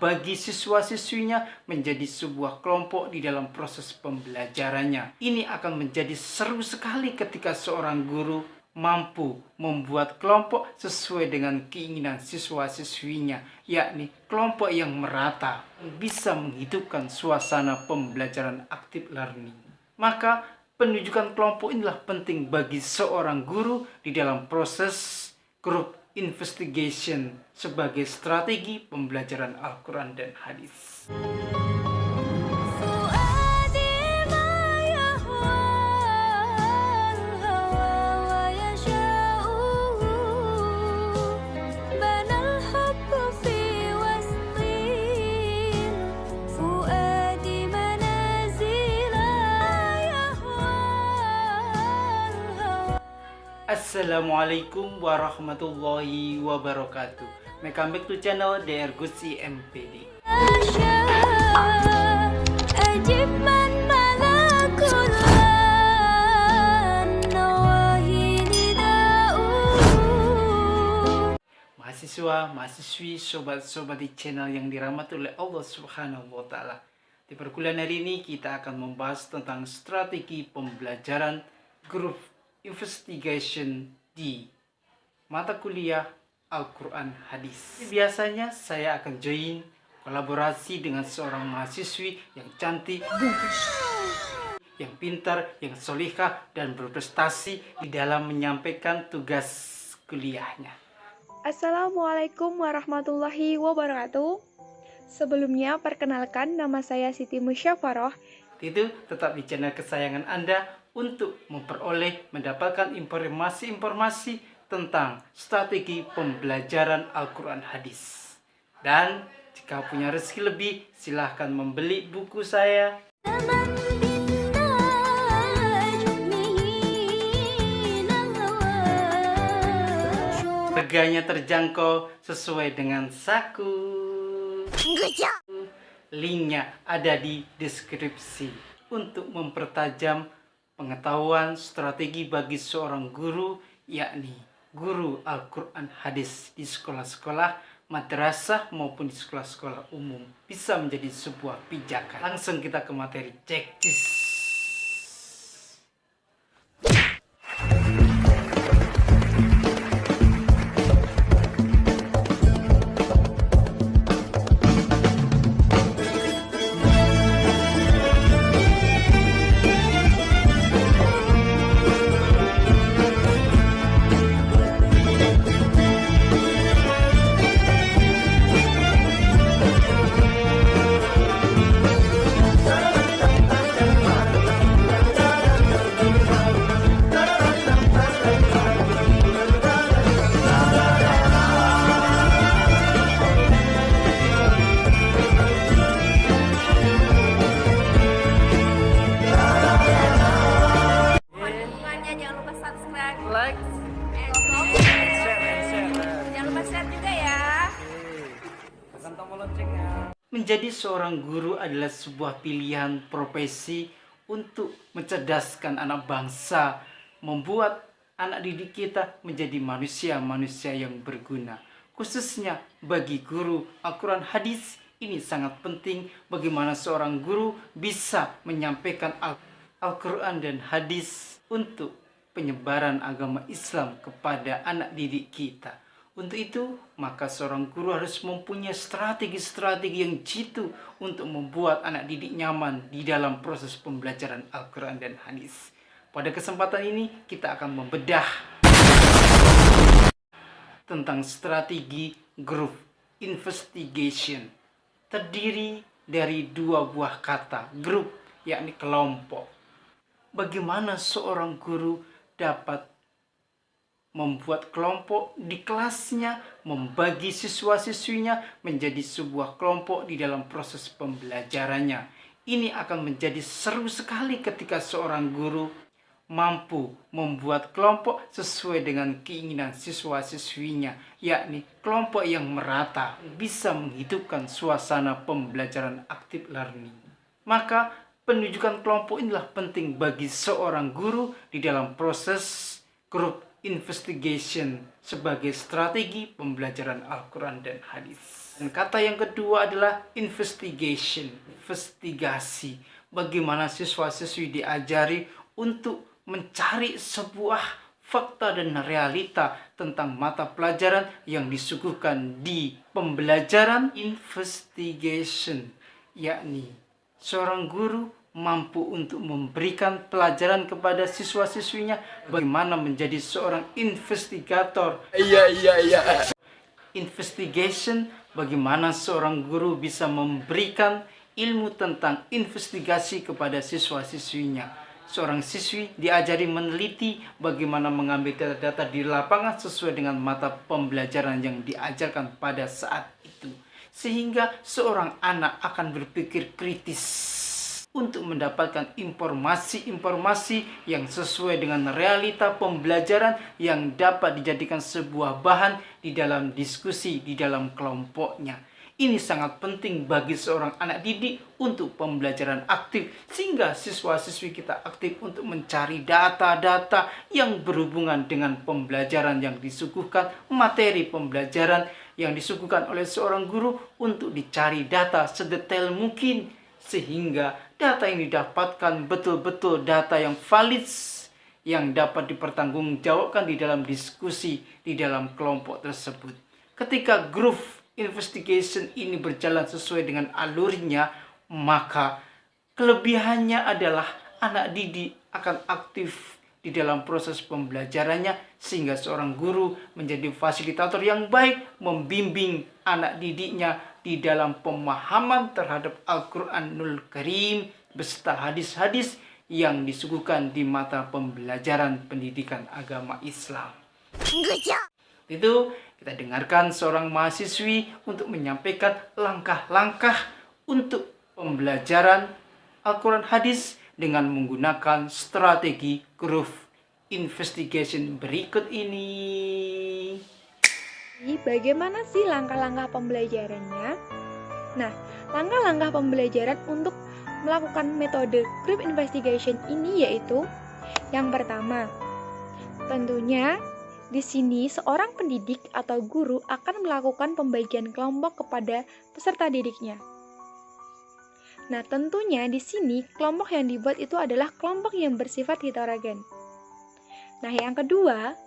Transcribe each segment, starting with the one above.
membagi siswa-siswinya menjadi sebuah kelompok di dalam proses pembelajarannya. Ini akan menjadi seru sekali ketika seorang guru mampu membuat kelompok sesuai dengan keinginan siswa-siswinya, yakni kelompok yang merata, bisa menghidupkan suasana pembelajaran active learning. Maka penunjukan kelompok inilah penting bagi seorang guru di dalam proses group investigation sebagai strategi pembelajaran Al-Quran dan hadis. Assalamualaikum warahmatullahi wabarakatuh. Welcome back to channel DR Gusi MPD. Mahasiswa, mahasiswi, sobat-sobat di channel yang dirahmati oleh Allah Subhanahu wa Ta'ala. Di perkuliahan hari ini kita akan membahas tentang strategi pembelajaran group investigation di mata kuliah Al-Quran Hadis. Biasanya saya akan join kolaborasi dengan seorang mahasiswi yang cantik, yang pintar, yang solihah, dan berprestasi di dalam menyampaikan tugas kuliahnya. Assalamualaikum warahmatullahi wabarakatuh. Sebelumnya perkenalkan, nama saya Siti Musyafaroh. Itu tetap di channel kesayangan Anda untuk mendapatkan informasi-informasi tentang strategi pembelajaran Al-Quran Hadis. Dan jika punya rezeki lebih, silahkan membeli buku saya. Harganya terjangkau sesuai dengan saku. Linknya ada di deskripsi untuk mempertajam pengetahuan strategi bagi seorang guru, yakni guru Al-Quran Hadis di sekolah-sekolah madrasah maupun di sekolah-sekolah umum, bisa menjadi sebuah pijakan. Langsung kita ke materi, cek this. Like, jangan lupa share juga ya. tekan tombol loncengnya. Menjadi seorang guru adalah sebuah pilihan profesi untuk mencerdaskan anak bangsa, membuat anak didik kita menjadi manusia-manusia yang berguna. Khususnya bagi guru Al-Quran Hadis, ini sangat penting bagaimana seorang guru bisa menyampaikan Al-Quran dan Hadis untuk penyebaran agama Islam kepada anak didik kita. Untuk itu, maka seorang guru harus mempunyai strategi-strategi yang jitu untuk membuat anak didik nyaman di dalam proses pembelajaran Al-Quran dan Hadis. Pada kesempatan ini, kita akan membedah tentang strategi group investigation. Terdiri dari dua buah kata, group, yakni kelompok. Bagaimana seorang guru dapat membuat kelompok di kelasnya, membagi siswa-siswinya menjadi sebuah kelompok di dalam proses pembelajarannya. Ini akan menjadi seru sekali ketika seorang guru mampu membuat kelompok sesuai dengan keinginan siswa-siswinya, yakni kelompok yang merata, bisa menghidupkan suasana pembelajaran active learning. Maka penunjukan kelompok inilah penting bagi seorang guru di dalam proses group investigation sebagai strategi pembelajaran Al-Quran dan Hadis. Dan kata yang kedua adalah investigation, investigasi. Bagaimana siswa-siswi diajari untuk mencari sebuah fakta dan realita tentang mata pelajaran yang disuguhkan di pembelajaran investigation, yakni seorang guru mampu untuk memberikan pelajaran kepada siswa-siswinya bagaimana menjadi seorang investigator. Investigation, bagaimana seorang guru bisa memberikan ilmu tentang investigasi kepada siswa-siswinya. Seorang siswi diajari meneliti bagaimana mengambil data-data di lapangan sesuai dengan mata pembelajaran yang diajarkan pada saat itu. Sehingga seorang anak akan berpikir kritis untuk mendapatkan informasi-informasi yang sesuai dengan realita pembelajaran yang dapat dijadikan sebuah bahan di dalam diskusi di dalam kelompoknya. Ini sangat penting bagi seorang anak didik untuk pembelajaran aktif, sehingga siswa-siswi kita aktif untuk mencari data-data yang berhubungan dengan pembelajaran yang disuguhkan, materi pembelajaran yang disuguhkan oleh seorang guru untuk dicari data sedetail mungkin, sehingga data yang didapatkan betul-betul data yang valid yang dapat dipertanggungjawabkan di dalam diskusi di dalam kelompok tersebut. Ketika grup investigation ini berjalan sesuai dengan alurnya, maka kelebihannya adalah anak didik akan aktif di dalam proses pembelajarannya, sehingga seorang guru menjadi fasilitator yang baik membimbing anak didiknya di dalam pemahaman terhadap Al-Quranul Karim beserta hadis-hadis yang disuguhkan di mata pembelajaran pendidikan agama Islam. Itu kita dengarkan seorang mahasiswi untuk menyampaikan langkah-langkah untuk pembelajaran Al-Quran hadis dengan menggunakan strategi group investigation berikut ini. Bagaimana sih langkah-langkah pembelajarannya? Nah, langkah-langkah pembelajaran untuk melakukan metode group investigation ini yaitu yang pertama, tentunya di sini seorang pendidik atau guru akan melakukan pembagian kelompok kepada peserta didiknya. Nah, tentunya di sini kelompok yang dibuat itu adalah kelompok yang bersifat heterogen. Nah, yang kedua,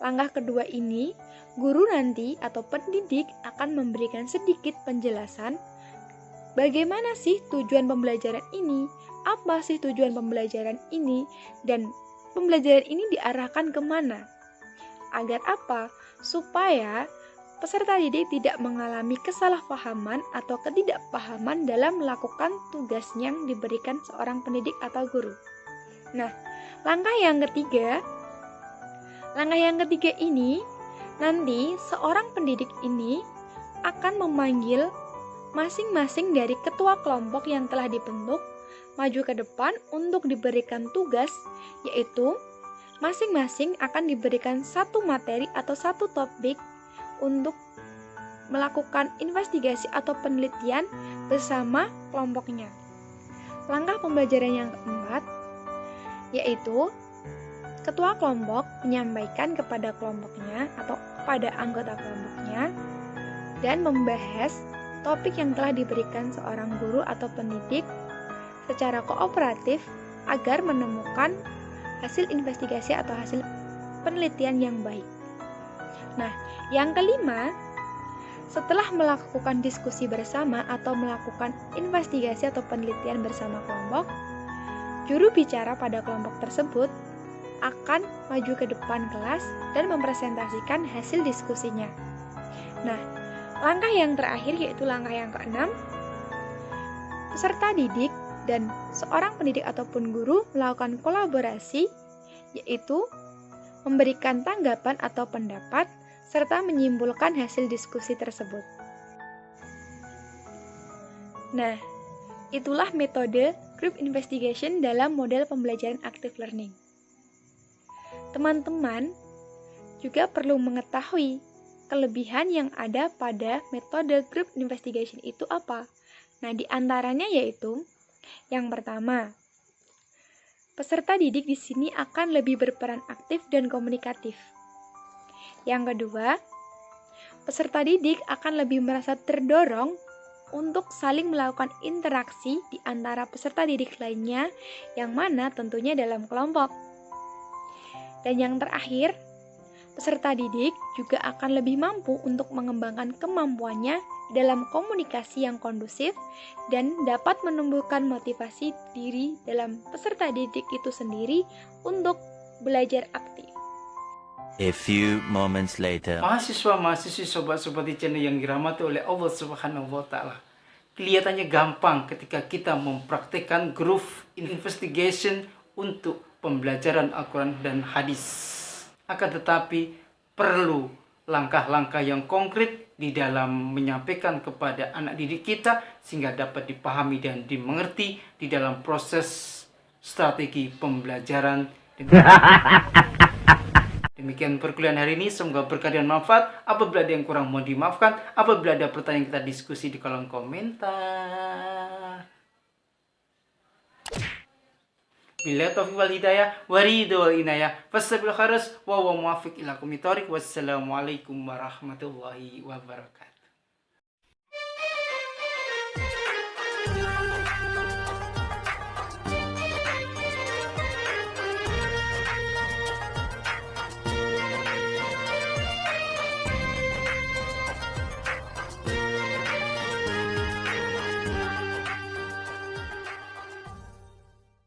langkah kedua ini, guru nanti atau pendidik akan memberikan sedikit penjelasan bagaimana sih tujuan pembelajaran ini, apa sih tujuan pembelajaran ini, dan pembelajaran ini diarahkan kemana. Agar apa? Supaya peserta didik tidak mengalami kesalahpahaman atau ketidakpahaman dalam melakukan tugasnya yang diberikan seorang pendidik atau guru. Nah, langkah yang ketiga ini, nanti seorang pendidik ini akan memanggil masing-masing dari ketua kelompok yang telah dibentuk maju ke depan untuk diberikan tugas, yaitu masing-masing akan diberikan satu materi atau satu topik untuk melakukan investigasi atau penelitian bersama kelompoknya. Langkah pembelajaran yang keempat yaitu ketua kelompok menyampaikan kepada kelompoknya atau kepada anggota kelompoknya dan membahas topik yang telah diberikan seorang guru atau pendidik secara kooperatif agar menemukan hasil investigasi atau hasil penelitian yang baik. Nah, yang kelima, setelah melakukan diskusi bersama atau melakukan investigasi atau penelitian bersama kelompok, juru bicara pada kelompok tersebut akan maju ke depan kelas dan mempresentasikan hasil diskusinya. Nah, langkah yang terakhir yaitu langkah yang keenam, peserta didik dan seorang pendidik ataupun guru melakukan kolaborasi, yaitu memberikan tanggapan atau pendapat serta menyimpulkan hasil diskusi tersebut. Nah, itulah metode group investigation dalam model pembelajaran active learning. Teman-teman juga perlu mengetahui kelebihan yang ada pada metode group investigation itu apa. Nah, di antaranya yaitu yang pertama, peserta didik di sini akan lebih berperan aktif dan komunikatif. Yang kedua, peserta didik akan lebih merasa terdorong untuk saling melakukan interaksi di antara peserta didik lainnya, yang mana tentunya dalam kelompok. Dan yang terakhir, peserta didik juga akan lebih mampu untuk mengembangkan kemampuannya dalam komunikasi yang kondusif dan dapat menumbuhkan motivasi diri dalam peserta didik itu sendiri untuk belajar aktif. A few moments later. Mahasiswa-mahasiswi sobat-sobat di channel yang dirahmati oleh Allah Subhanahu wa Ta'ala. Kelihatannya gampang ketika kita mempraktikkan group investigation untuk pembelajaran Al-Quran dan hadis. Akan tetapi perlu langkah-langkah yang konkret di dalam menyampaikan kepada anak didik kita sehingga dapat dipahami dan dimengerti di dalam proses strategi pembelajaran. Demikian perkuliahan hari ini, semoga berkah dan manfaat. Apabila ada yang kurang mohon dimaafkan. Apabila ada pertanyaan, kita diskusi di kolom komentar. Billahi taufiq wal hidayah, waridho wal inayah, fastabil kharas, wa muwafiq ila aqwamit thoriq. Wassalamualaikum warahmatullahi wabarakatuh.